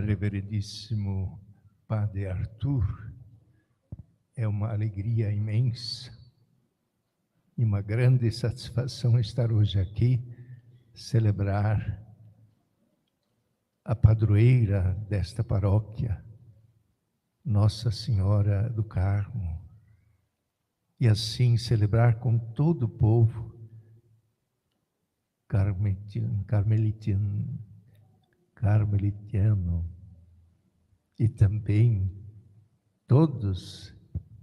Reverendíssimo Padre Arthur, é uma alegria imensa e uma grande satisfação estar hoje aqui, celebrar a padroeira desta paróquia, Nossa Senhora do Carmo, e assim celebrar com todo o povo carmelitiano e também todos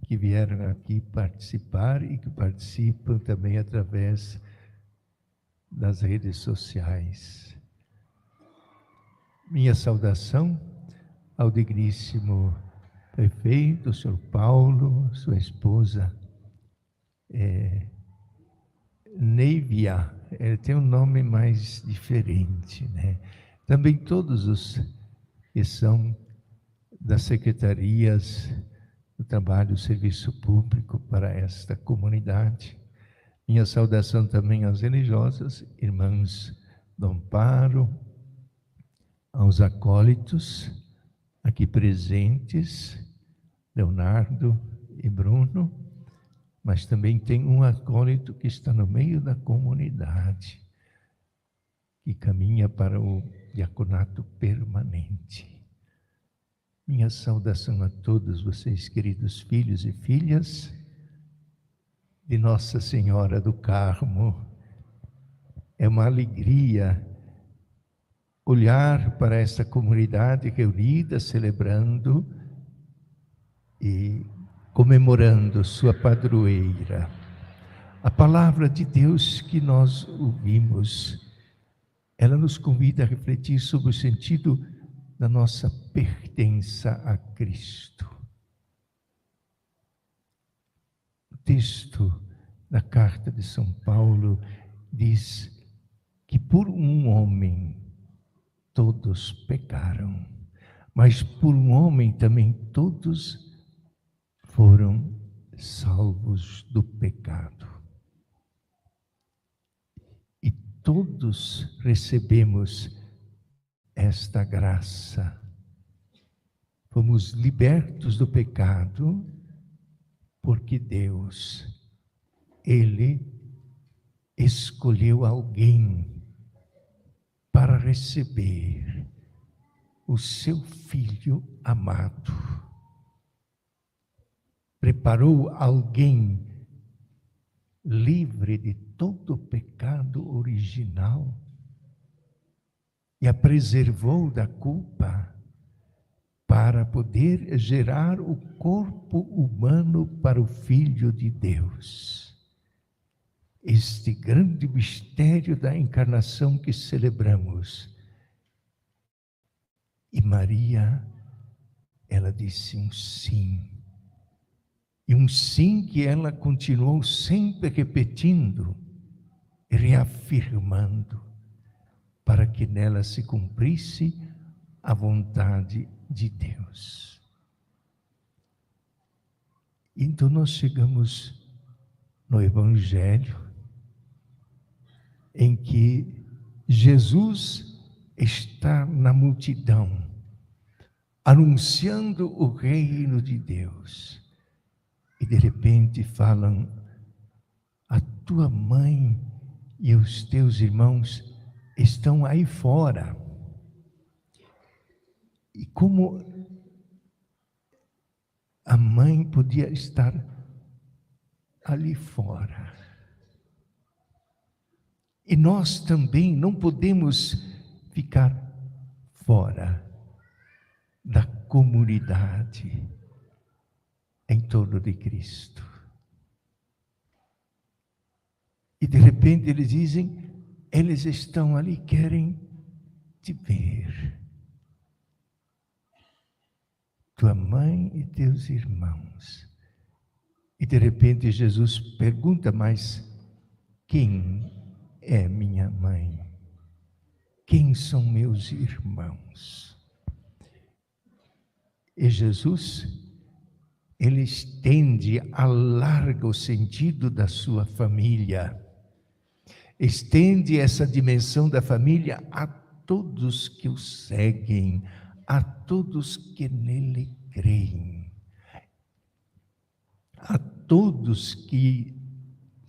que vieram aqui participar e que participam também através das redes sociais. Minha saudação ao digníssimo prefeito, o senhor Paulo, sua esposa, Neivia, ele tem um nome mais diferente, né? Também todos os que são das secretarias do trabalho, serviço público para esta comunidade. Minha saudação também às religiosas, irmãs do Amparo, aos acólitos aqui presentes, Leonardo e Bruno, mas também tem um acólito que está no meio da comunidade, que caminha para o diaconato permanente. Minha saudação a todos vocês, queridos filhos e filhas de Nossa Senhora do Carmo. É uma alegria olhar para esta comunidade reunida, celebrando e comemorando sua padroeira. A palavra de Deus que nós ouvimos, ela nos convida a refletir sobre o sentido da nossa pertença a Cristo. O texto da carta de São Paulo diz que por um homem todos pecaram, mas por um homem também todos foram salvos do pecado. E todos recebemos esta graça. Fomos libertos do pecado porque Deus, Ele escolheu alguém para receber o seu Filho amado. Preparou alguém livre de todo o pecado original e a preservou da culpa para poder gerar o corpo humano para o Filho de Deus. Este grande mistério da encarnação que celebramos. E Maria, ela disse um sim. E um sim que ela continuou sempre repetindo e reafirmando, para que nela se cumprisse a vontade de Deus. Então nós chegamos no Evangelho, em que Jesus está na multidão, anunciando o reino de Deus. E de repente falam, a tua mãe e os teus irmãos estão aí fora. E como a mãe podia estar ali fora? E nós também não podemos ficar fora da comunidade em torno de Cristo. E de repente eles dizem, eles estão ali, querem te ver. Tua mãe e teus irmãos. E de repente Jesus pergunta, mas quem é minha mãe? Quem são meus irmãos? E Jesus, ele estende, alarga o sentido da sua família. Estende essa dimensão da família a todos que o seguem, a todos que nele creem, a todos que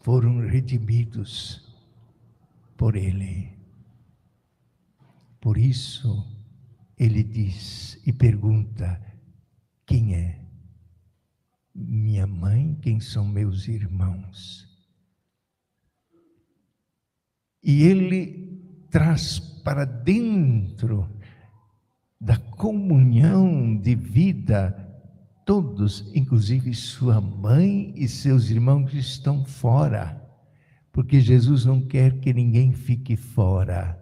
foram redimidos por ele. Por isso, ele diz e pergunta: quem é minha mãe? Quem são meus irmãos? E ele traz para dentro da comunhão de vida todos, inclusive sua mãe e seus irmãos que estão fora, porque Jesus não quer que ninguém fique fora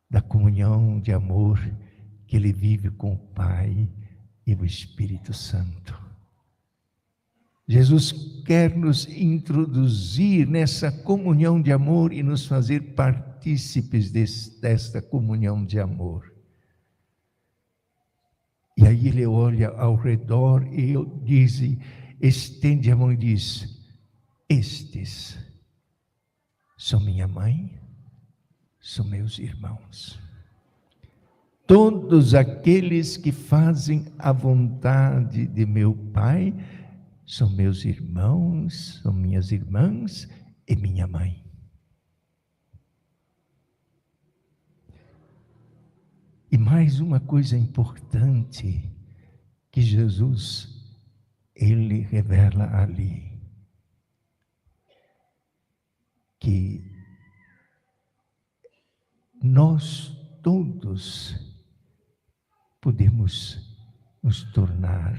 da comunhão de amor que ele vive com o Pai e o Espírito Santo. Jesus quer nos introduzir nessa comunhão de amor e nos fazer partícipes desta comunhão de amor. E aí ele olha ao redor e diz, estende a mão e diz: estes são minha mãe, são meus irmãos. Todos aqueles que fazem a vontade de meu Pai são meus irmãos, são minhas irmãs e minha mãe. E mais uma coisa importante que Jesus, ele revela ali, que nós todos podemos nos tornar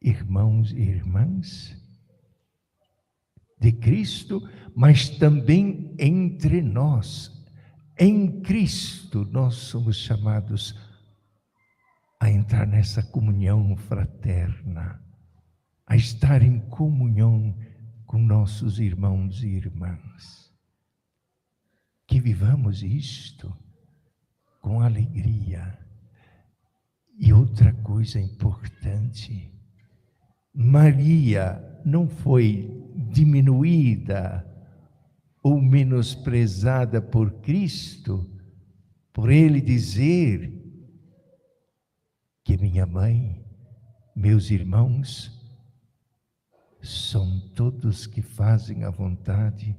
irmãos e irmãs de Cristo, mas também entre nós. Em Cristo nós somos chamados a entrar nessa comunhão fraterna, a estar em comunhão com nossos irmãos e irmãs. Que vivamos isto com alegria. E outra coisa importante, Maria não foi diminuída ou menosprezada por Cristo, por ele dizer que minha mãe, meus irmãos, são todos que fazem a vontade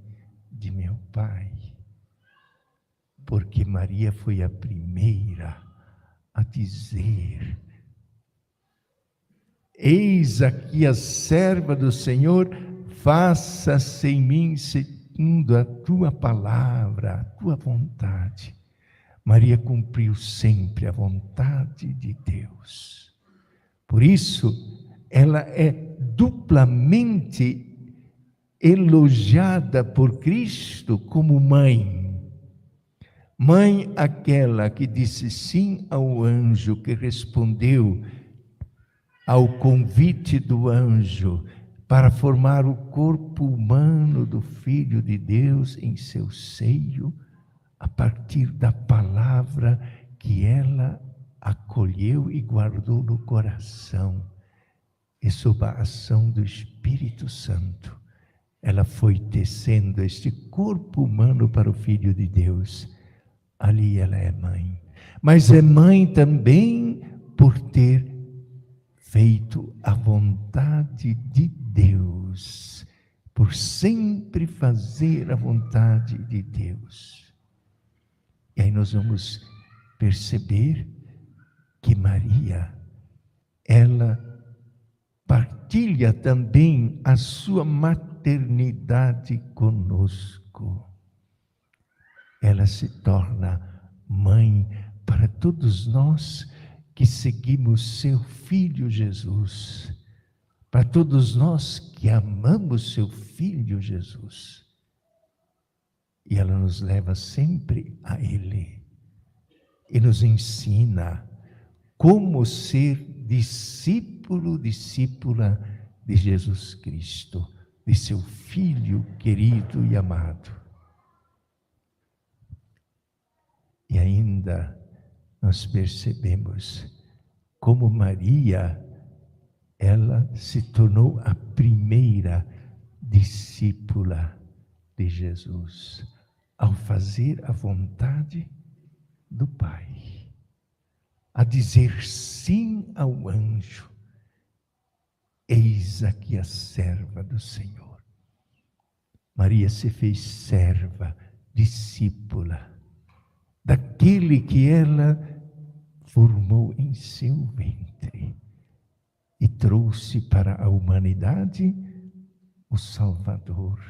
de meu Pai. Porque Maria foi a primeira a dizer: eis aqui a serva do Senhor, faça-se em mim segundo a tua palavra, a tua vontade. Maria cumpriu sempre a vontade de Deus. Por isso, ela é duplamente elogiada por Cristo como mãe. Mãe, aquela que disse sim ao anjo, que respondeu ao convite do anjo para formar o corpo humano do Filho de Deus em seu seio, a partir da palavra que ela acolheu e guardou no coração. E sob a ação do Espírito Santo, ela foi tecendo este corpo humano para o Filho de Deus. Ali ela é mãe, mas é mãe também por ter feito a vontade de Deus, por sempre fazer a vontade de Deus. E aí nós vamos perceber que Maria, ela partilha também a sua maternidade conosco. Ela se torna mãe para todos nós que seguimos seu Filho Jesus, para todos nós que amamos seu Filho Jesus. E ela nos leva sempre a Ele e nos ensina como ser discípulo, discípula de Jesus Cristo, de seu Filho querido e amado. E ainda nós percebemos como Maria, ela se tornou a primeira discípula de Jesus, ao fazer a vontade do Pai. a dizer sim ao anjo: eis aqui a serva do Senhor. Maria se fez serva, discípula, daquele que ela formou em seu ventre e trouxe para a humanidade o Salvador,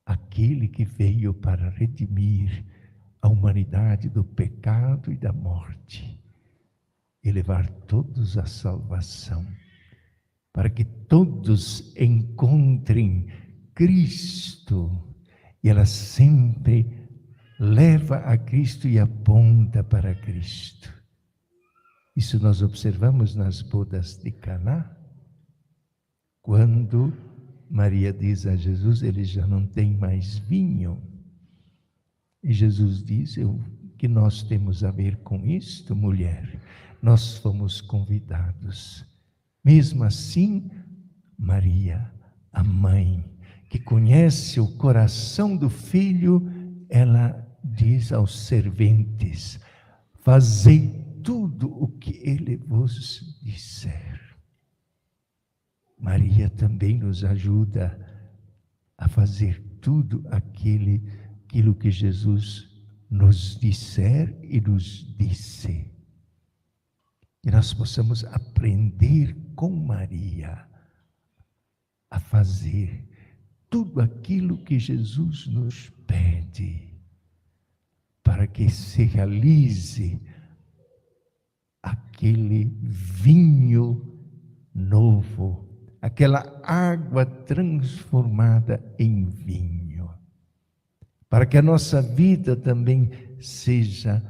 aquele que veio para redimir a humanidade do pecado e da morte e levar todos à salvação, para que todos encontrem Cristo. E ela sempre leva a Cristo e aponta para Cristo. Isso nós observamos nas bodas de Caná, quando Maria diz a Jesus: ele já não tem mais vinho. E Jesus diz: o que nós temos a ver com isto, mulher? Nós fomos convidados. Mesmo assim, Maria, a mãe, que conhece o coração do filho, ela diz aos serventes: fazei tudo o que ele vos disser. Maria também nos ajuda a fazer tudo aquilo que Jesus nos disser e nos disse. Que nós possamos aprender com Maria a fazer tudo aquilo que Jesus nos pede, para que se realize aquele vinho novo, aquela água transformada em vinho, para que a nossa vida também seja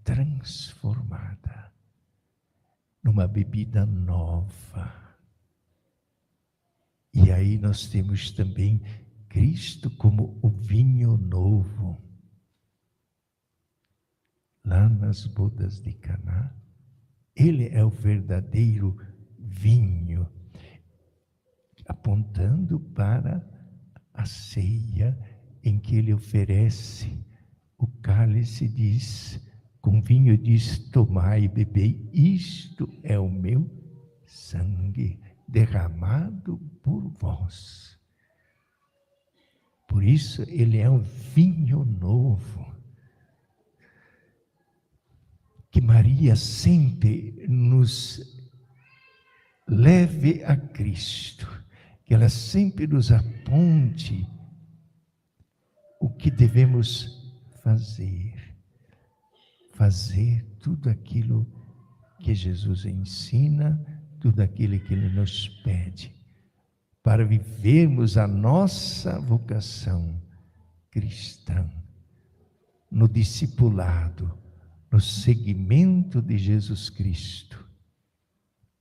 transformada numa bebida nova. E aí nós temos também Cristo como o vinho novo. Lá nas bodas de Caná, ele é o verdadeiro vinho, apontando para a ceia em que ele oferece o cálice, diz, com vinho diz: tomai e bebei, isto é o meu sangue derramado por vós. Por isso ele é um vinho novo. Que Maria sempre nos leve a Cristo, que ela sempre nos aponte o que devemos fazer. Fazer tudo aquilo que Jesus ensina, tudo aquilo que Ele nos pede, para vivermos a nossa vocação cristã, no discipulado, no seguimento de Jesus Cristo,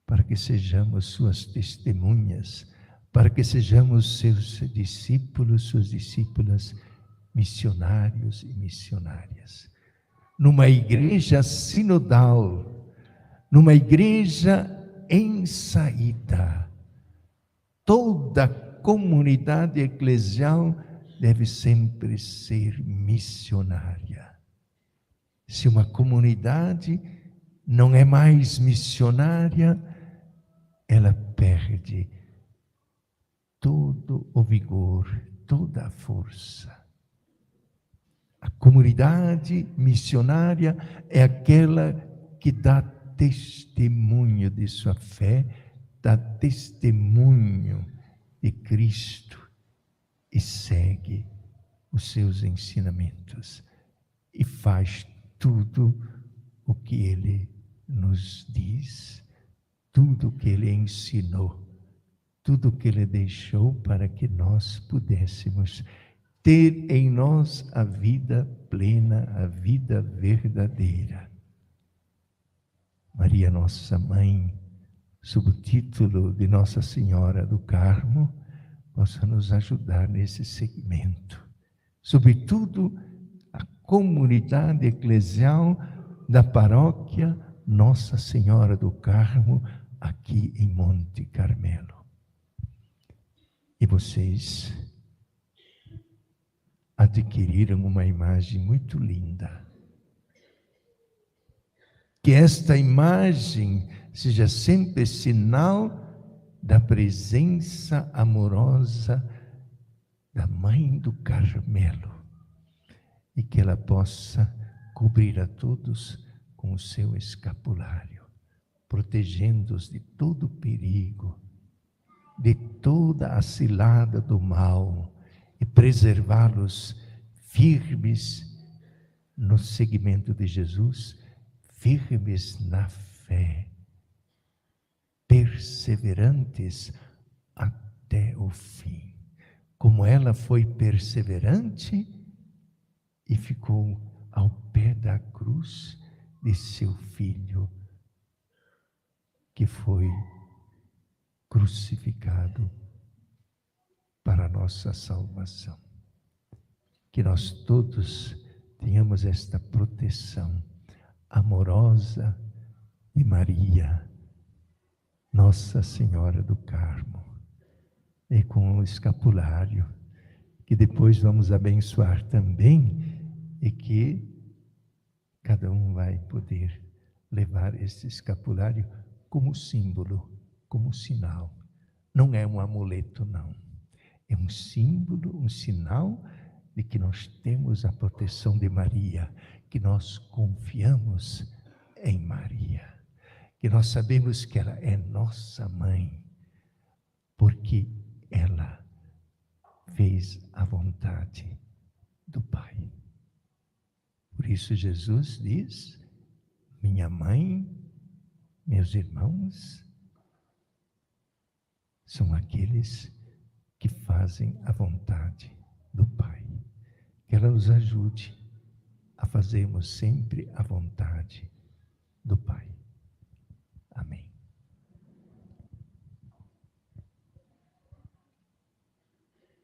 para que sejamos suas testemunhas, para que sejamos seus discípulos, suas discípulas, missionários e missionárias. Numa igreja sinodal, numa igreja em saída, toda a comunidade eclesial deve sempre ser missionária. Se uma comunidade não é mais missionária, ela perde todo o vigor, toda a força. A comunidade missionária é aquela que dá testemunho de sua fé, dá testemunho de Cristo e segue os seus ensinamentos e faz tudo o que Ele nos diz, tudo o que Ele ensinou, tudo o que Ele deixou para que nós pudéssemos ter em nós a vida plena, a vida verdadeira. Maria, nossa Mãe, sob o título de Nossa Senhora do Carmo, possa nos ajudar nesse segmento. Sobretudo, a comunidade eclesial da paróquia Nossa Senhora do Carmo, aqui em Monte Carmelo. E vocês adquiriram uma imagem muito linda. Que esta imagem seja sempre sinal da presença amorosa da Mãe do Carmelo, e que ela possa cobrir a todos com o seu escapulário, protegendo-os de todo perigo, de toda a cilada do mal, e preservá-los firmes no seguimento de Jesus, firmes na fé, perseverantes até o fim. Como ela foi perseverante e ficou ao pé da cruz de seu filho, que foi crucificado para a nossa salvação. Que nós todos tenhamos esta proteção amorosa de Maria, Nossa Senhora do Carmo, e com o escapulário, que depois vamos abençoar também, e que cada um vai poder levar esse escapulário como símbolo, como sinal. Não é um amuleto, não. É um símbolo, um sinal de que nós temos a proteção de Maria, que nós confiamos em Maria, que nós sabemos que ela é nossa mãe, porque ela fez a vontade do Pai. Por isso Jesus diz: minha mãe, meus irmãos, são aqueles que fazem a vontade do Pai. Que ela nos ajude a fazermos sempre a vontade do Pai.